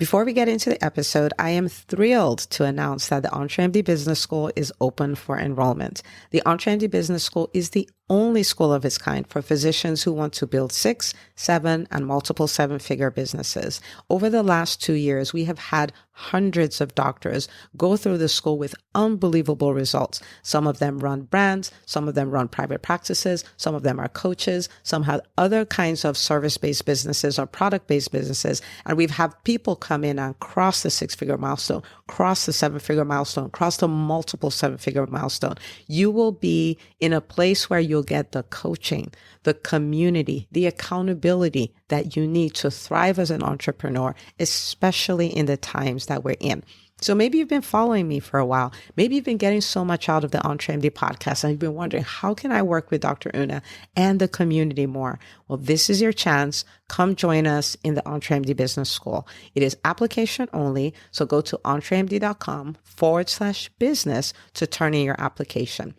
Before we get into the episode, I am thrilled to announce that the Entremd Business School is open for enrollment. The Entremd Business School is the only school of its kind for physicians who want to build 6, 7, and multiple 7-figure businesses. Over the last 2 years, we have had hundreds of doctors go through the school with unbelievable results. Some of them run brands, some of them run private practices, some of them are coaches, some have other kinds of service-based businesses or product-based businesses. And we've had people come in and cross the 6-figure milestone, cross the 7-figure milestone, cross the multiple 7-figure milestone. You will be in a place where you'll get the coaching, the community, the accountability that you need to thrive as an entrepreneur, especially in the times that we're in. So maybe you've been following me for a while. Maybe you've been getting so much out of the Entremd podcast and you've been wondering, how can I work with Dr. Una and the community more? Well, this is your chance. Come join us in the Entremd Business School. It is application only. So go to entremd.com/business to turn in your application.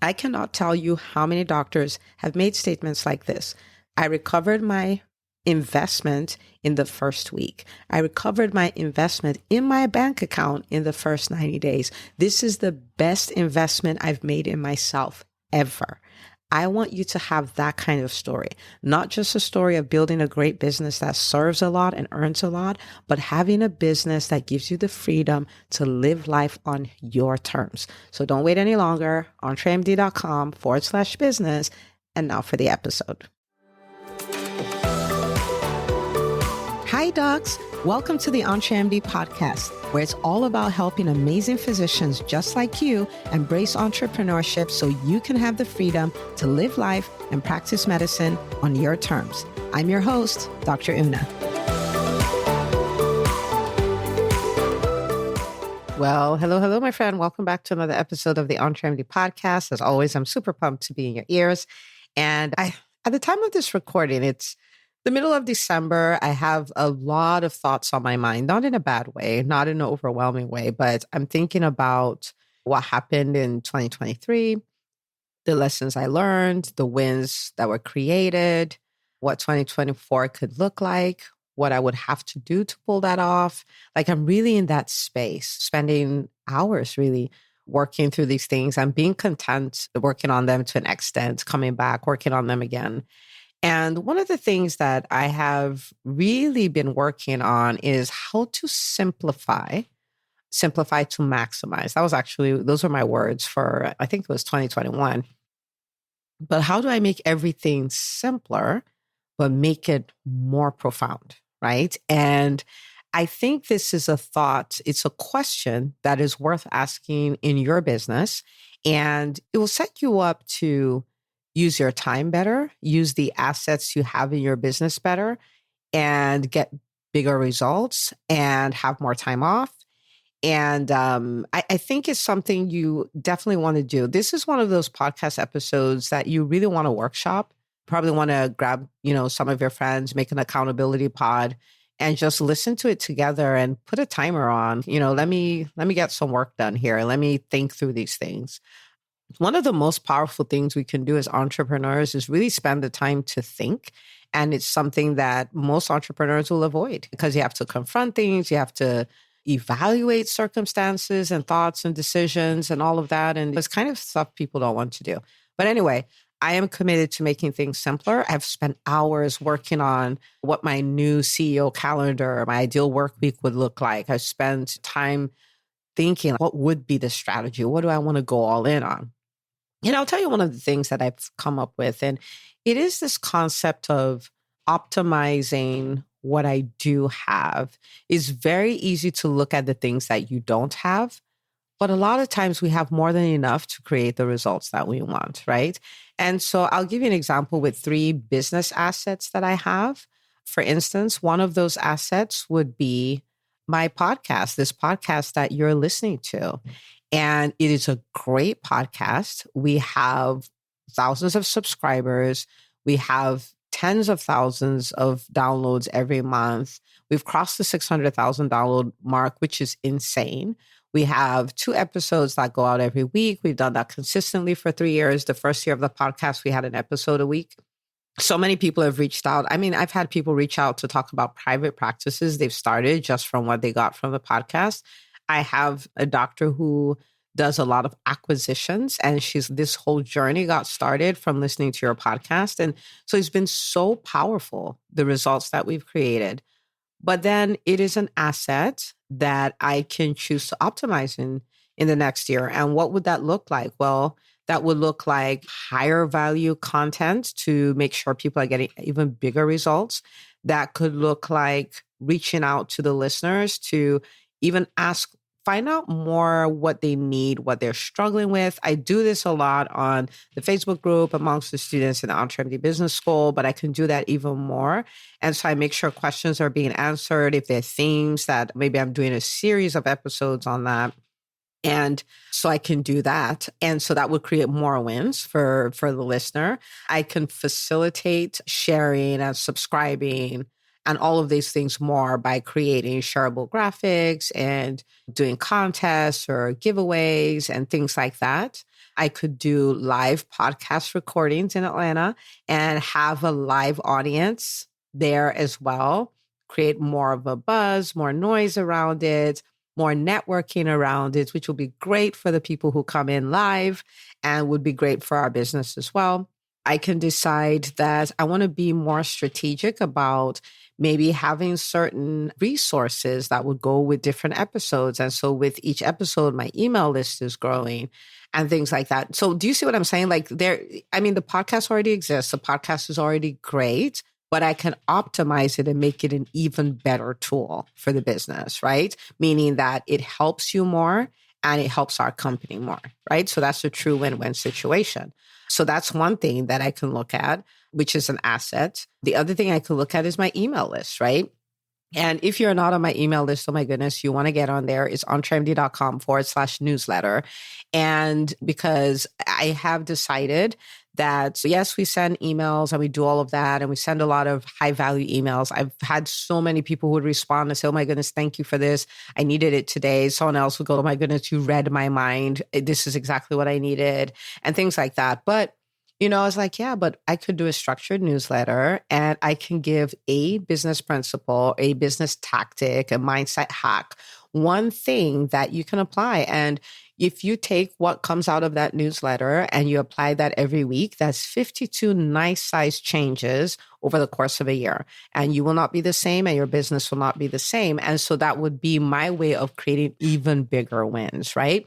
I cannot tell you how many doctors have made statements like this. I recovered my investment in the first week. I recovered my investment in my bank account in the first 90 days. This is the best investment I've made in myself ever. I want you to have that kind of story, not just a story of building a great business that serves a lot and earns a lot, but having a business that gives you the freedom to live life on your terms. So don't wait any longer. Entremd.com/business. And now for the episode. Hi, docs. Welcome to the Entremd Podcast, where it's all about helping amazing physicians just like you embrace entrepreneurship so you can have the freedom to live life and practice medicine on your terms. I'm your host, Dr. Una. Well, hello, my friend. Welcome back to another episode of the Entremd Podcast. As always, I'm super pumped to be in your ears. And at the time of this recording, it's the middle of December. I have a lot of thoughts on my mind, not in a bad way, not in an overwhelming way, but I'm thinking about what happened in 2023, the lessons I learned, the wins that were created, what 2024 could look like, what I would have to do to pull that off. Like, I'm really in that space, spending hours really working through these things. I'm being content working on them to an extent, coming back, working on them again. And one of the things that I have really been working on is how to simplify to maximize. Those were my words for, I think it was 2021. But how do I make everything simpler, but make it more profound, right? And I think this is it's a question that is worth asking in your business, and it will set you up to use your time better, use the assets you have in your business better, and get bigger results and have more time off. And I think it's something you definitely want to do. This is one of those podcast episodes that you really want to workshop. Probably want to grab, some of your friends, make an accountability pod, and just listen to it together and put a timer on. Let me get some work done here. Let me think through these things. One of the most powerful things we can do as entrepreneurs is really spend the time to think. And it's something that most entrepreneurs will avoid because you have to confront things, you have to evaluate circumstances and thoughts and decisions and all of that. And it's kind of stuff people don't want to do. But anyway, I am committed to making things simpler. I've spent hours working on what my new CEO calendar, my ideal work week would look like. I've spent time thinking, what would be the strategy? What do I want to go all in on? And I'll tell you one of the things that I've come up with, and it is this concept of optimizing what I do have. It's very easy to look at the things that you don't have, but a lot of times we have more than enough to create the results that we want, right? And so I'll give you an example with 3 business assets that I have. For instance, one of those assets would be my podcast, this podcast that you're listening to. And it is a great podcast. We have thousands of subscribers. We have tens of thousands of downloads every month. We've crossed the 600,000 download mark, which is insane. We have 2 episodes that go out every week. We've done that consistently for 3 years. The first year of the podcast, we had an episode a week. So many people have reached out. I mean, I've had people reach out to talk about private practices they've started just from what they got from the podcast. I have a doctor who does a lot of acquisitions, and this whole journey got started from listening to your podcast. And so it's been so powerful, the results that we've created. But then it is an asset that I can choose to optimize in the next year. And what would that look like? Well, that would look like higher value content to make sure people are getting even bigger results. That could look like reaching out to the listeners to even find out more what they need, what they're struggling with. I do this a lot on the Facebook group amongst the students in the Entremd Business School, but I can do that even more. And so I make sure questions are being answered. If there are themes that maybe I'm doing a series of episodes on that. And so I can do that. And so that would create more wins for the listener. I can facilitate sharing and subscribing and all of these things more by creating shareable graphics and doing contests or giveaways and things like that. I could do live podcast recordings in Atlanta and have a live audience there as well, create more of a buzz, more noise around it, more networking around it, which will be great for the people who come in live and would be great for our business as well. I can decide that I want to be more strategic about maybe having certain resources that would go with different episodes. And so with each episode, my email list is growing and things like that. So do you see what I'm saying? Like the podcast already exists. The podcast is already great, but I can optimize it and make it an even better tool for the business, right? Meaning that it helps you more and it helps our company more, right? So that's a true win-win situation. So that's one thing that I can look at, which is an asset. The other thing I could look at is my email list, right? And if you're not on my email list, oh my goodness, you want to get on there. It's entremd.com/newsletter. And because I have decided that, yes, we send emails and we do all of that and we send a lot of high value emails. I've had so many people who would respond and say, oh my goodness, thank you for this. I needed it today. Someone else would go, oh my goodness, you read my mind. This is exactly what I needed and things like that. But I was like, yeah, but I could do a structured newsletter and I can give a business principle, a business tactic, a mindset hack, one thing that you can apply. And if you take what comes out of that newsletter and you apply that every week, that's 52 nice size changes over the course of a year. And you will not be the same and your business will not be the same. And so that would be my way of creating even bigger wins, right?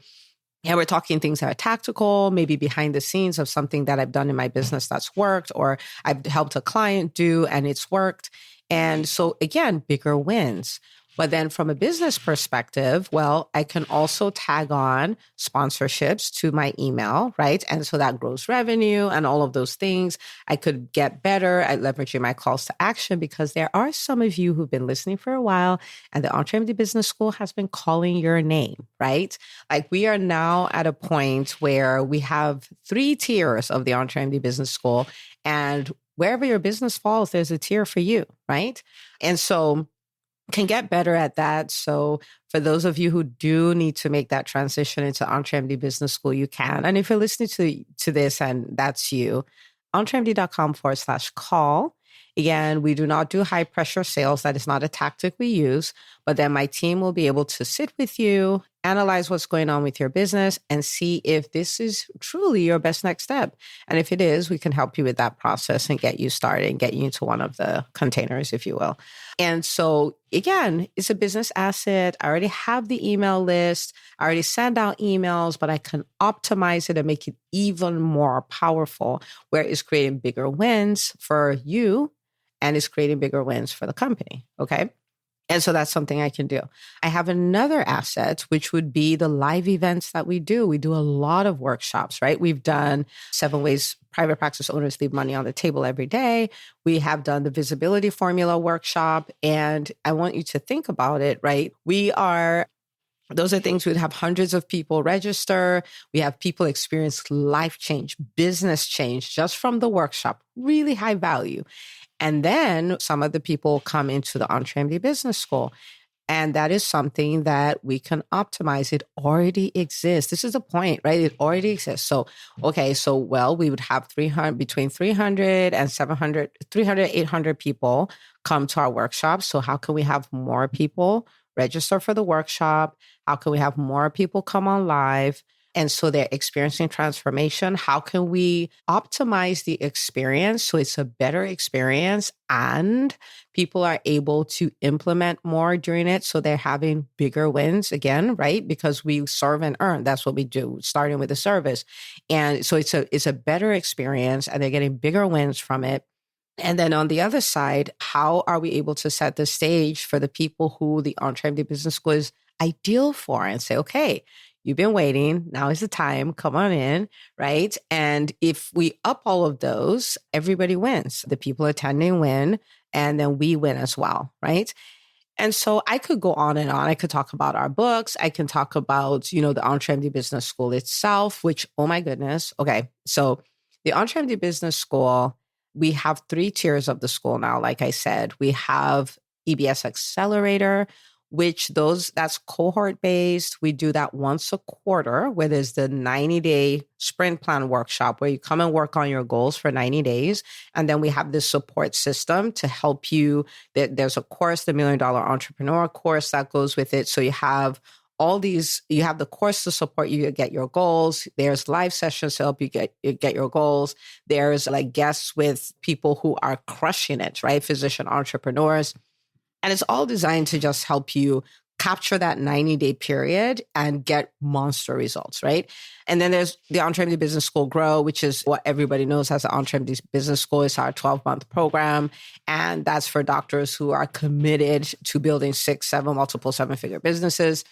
And we're talking things that are tactical, maybe behind the scenes of something that I've done in my business that's worked, or I've helped a client do and it's worked. And so again, bigger wins. But then from a business perspective, well, I can also tag on sponsorships to my email, right? And so that grows revenue and all of those things. I could get better at leveraging my calls to action because there are some of you who've been listening for a while and the Entremd Business School has been calling your name, right? Like we are now at a point where we have 3 tiers of the Entremd Business School, and wherever your business falls, there's a tier for you, right? And so can get better at that. So for those of you who do need to make that transition into Entremd Business School, you can. And if you're listening to this and that's you, entremd.com/call. Again, we do not do high pressure sales. That is not a tactic we use, but then my team will be able to sit with you, analyze what's going on with your business and see if this is truly your best next step. And if it is, we can help you with that process and get you started and get you into one of the containers, if you will. And so again, it's a business asset. I already have the email list. I already send out emails, but I can optimize it and make it even more powerful, where it's creating bigger wins for you and it's creating bigger wins for the company. Okay. And so that's something I can do. I have another asset, which would be the live events that we do. We do a lot of workshops, right? We've done 7 ways private practice owners leave money on the table every day. We have done the visibility formula workshop. And I want you to think about it, right? Those are things we'd have hundreds of people register. We have people experience life change, business change just from the workshop, really high value. And then some of the people come into the Entremd Business School. And that is something that we can optimize. It already exists. This is the point, right? It already exists. So, okay, so well, we would have 300, between 300 and 700, 300, 800 people come to our workshop. So how can we have more people register for the workshop? How can we have more people come on live? And so they're experiencing transformation. How can we optimize the experience so it's a better experience and people are able to implement more during it? So they're having bigger wins again, right? Because we serve and earn. That's what we do, starting with the service. And so it's a better experience and they're getting bigger wins from it. And then on the other side, how are we able to set the stage for the people who the Entremd Business School is ideal for and say, okay, you've been waiting. Now is the time. Come on in, right? And if we up all of those, everybody wins. The people attending win, and then we win as well, right? And so I could go on and on. I could talk about our books. I can talk about, the Entremd Business School itself, which, oh my goodness. Okay. So the Entremd Business School, we have 3 tiers of the school now. Like I said, we have EBS Accelerator, that's cohort based. We do that once a quarter, where there's the 90-day sprint plan workshop where you come and work on your goals for 90 days. And then we have this support system to help you. There's a course, the $1 Million Entrepreneur course that goes with it. So you have you have the course to support you to get your goals. There's live sessions to help you get your goals. There's like guests with people who are crushing it, right? Physician entrepreneurs. And it's all designed to just help you capture that 90-day period and get monster results, right? And then there's the Entremd Business School Grow, which is what everybody knows as the Entremd Business School. It's our 12-month program. And that's for doctors who are committed to building 6, 7, multiple 7-figure businesses.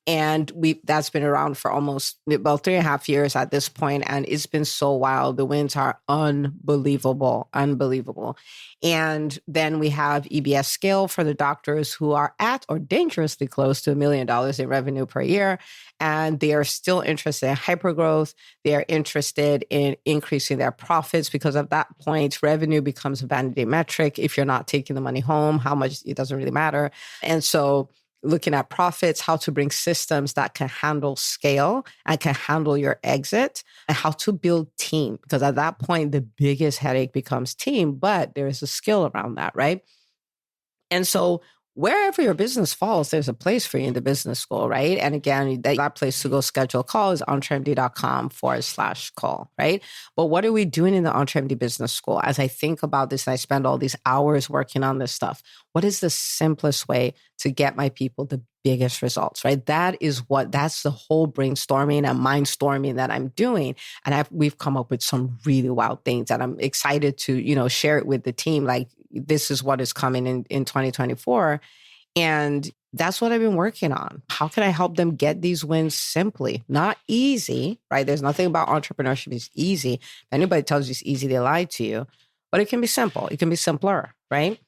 And that's been around for almost about 3.5 years at this point, and it's been so wild. The wins are unbelievable. And then we have EBS Scale for the doctors who are at or dangerously close to $1 million in revenue per year, and they are still interested in hypergrowth. They are interested in increasing their profits, because at that point, revenue becomes a vanity metric. If you're not taking the money home, how much, it doesn't really matter. And so looking at profits, how to bring systems that can handle scale and can handle your exit, and how to build team. Because at that point, the biggest headache becomes team, but there is a skill around that, right? And so wherever your business falls, there's a place for you in the business school, right? And again, that place to go schedule a call is entremd.com/call, right? But what are we doing in the Entremd Business School? As I think about this and I spend all these hours working on this stuff, what is the simplest way to get my people the biggest results, right? That's the whole brainstorming and mindstorming that I'm doing. And we've come up with some really wild things that I'm excited to, share it with the team. Like, this is what is coming in 2024. And that's what I've been working on. How can I help them get these wins simply? Not easy, right? There's nothing about entrepreneurship is easy. If anybody tells you it's easy, they lie to you. But it can be simple. It can be simpler, right?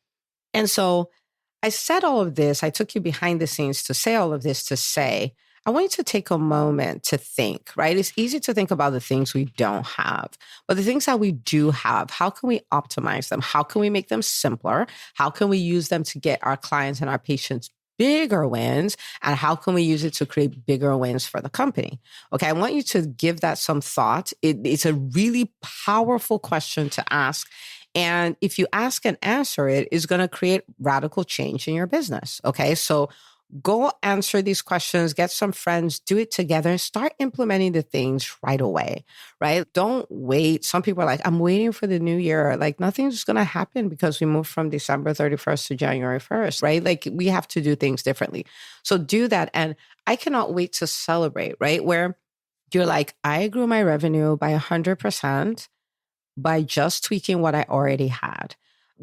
And so I said all of this. I took you behind the scenes to say all of this to say, I want you to take a moment to think, right? It's easy to think about the things we don't have, but the things that we do have, how can we optimize them? How can we make them simpler? How can we use them to get our clients and our patients bigger wins? And how can we use it to create bigger wins for the company? Okay, I want you to give that some thought. It's a really powerful question to ask. And if you ask and answer it, it's going to create radical change in your business. Okay, so go answer these questions, get some friends, do it together, and start implementing the things right away, right? Don't wait. Some people are like, I'm waiting for the new year. Like, nothing's going to happen because we moved from December 31st to January 1st, right? Like, we have to do things differently. So do that. And I cannot wait to celebrate, right? Where you're like, I grew my revenue by 100% by just tweaking what I already had,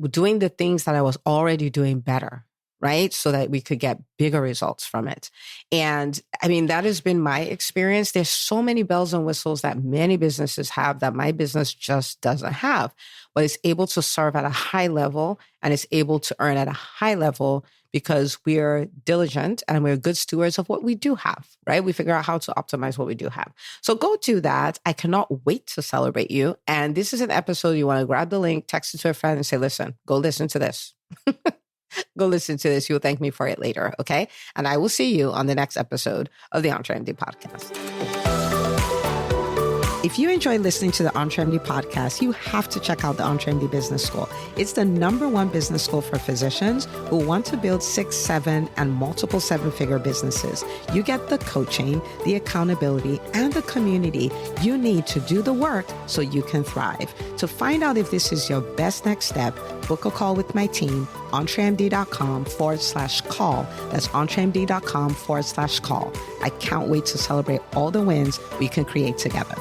doing the things that I was already doing better, right? So that we could get bigger results from it. And I mean, that has been my experience. There's so many bells and whistles that many businesses have that my business just doesn't have, but it's able to serve at a high level and it's able to earn at a high level because we're diligent and we're good stewards of what we do have, right? We figure out how to optimize what we do have. So go do that. I cannot wait to celebrate you. And this is an episode you want to grab the link, text it to a friend and say, listen, go listen to this. Go listen to this. You'll thank me for it later. Okay. And I will see you on the next episode of the Entremd Podcast. If you enjoy listening to the Entremd Podcast, you have to check out the Entremd Business School. It's the #1 business school for physicians who want to build 6, 7, and multiple 7-figure businesses. You get the coaching, the accountability, and the community you need to do the work so you can thrive. To find out if this is your best next step, book a call with my team, entremd.com/call. That's entremd.com/call. I can't wait to celebrate all the wins we can create together.